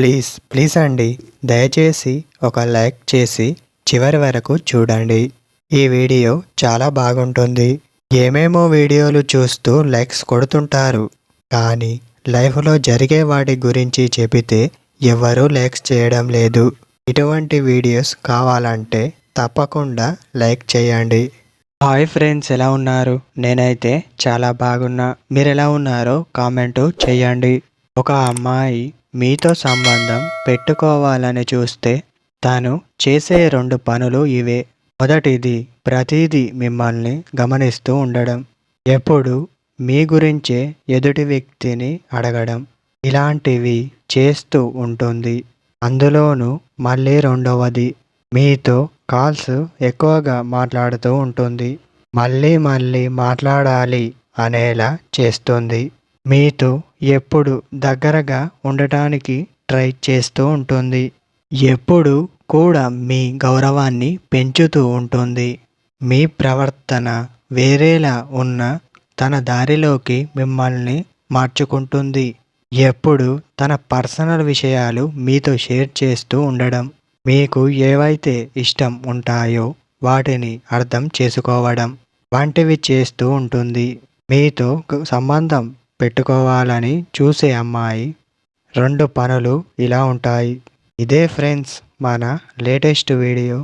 Please అండి, దయచేసి ఒక లైక్ చేసి చివరి వరకు చూడండి. ఈ వీడియో చాలా బాగుంటుంది. ఏమేమో వీడియోలు చూస్తూ లైక్స్ కొడుతుంటారు, కానీ లైఫ్లో జరిగే వాటి గురించి చెబితే ఎవరూ లైక్స్ చేయడం లేదు. ఇటువంటి వీడియోస్ కావాలంటే తప్పకుండా లైక్ చేయండి. హాయ్ ఫ్రెండ్స్, ఎలా ఉన్నారు? నేనైతే చాలా బాగున్నా. మీరు ఎలా ఉన్నారో కామెంటు చేయండి. ఒక అమ్మాయి మీతో సంబంధం పెట్టుకోవాలని చూస్తే తాను చేసే 2 పనులు ఇవే. మొదటిది, ప్రతిదీ మిమ్మల్ని గమనిస్తూ ఉండడం. ఎప్పుడు మీ గురించే ఎదుటి వ్యక్తిని అడగడం. ఇలాంటివి చేస్తూ ఉంటుంది. అందులోనూ మళ్ళీ రెండవది, మీతో కాల్స్ ఎక్కువగా మాట్లాడుతూ ఉంటుంది. మళ్ళీ మాట్లాడాలి అనేలా చేస్తుంది. మీతో ఎప్పుడు దగ్గరగా ఉండటానికి ట్రై చేస్తూ ఉంటుంది. ఎప్పుడు కూడా మీ గౌరవాన్ని పెంచుతూ ఉంటుంది. మీ ప్రవర్తన వేరేలా ఉన్న తన దారిలోకి మిమ్మల్ని మార్చుకుంటుంది. ఎప్పుడు తన పర్సనల్ విషయాలు మీతో షేర్ చేస్తూ ఉండడం. మీకు ఏవైతే ఇష్టం ఉంటాయో వాటిని అర్థం చేసుకోవడం వంటివి చేస్తూ ఉంటుంది. మీతో సంబంధం పెట్టుకోవాలని చూసే అమ్మాయి 2 పనులు ఇలా ఉంటాయి. ఇదే ఫ్రెండ్స్ మన లేటెస్ట్ వీడియో.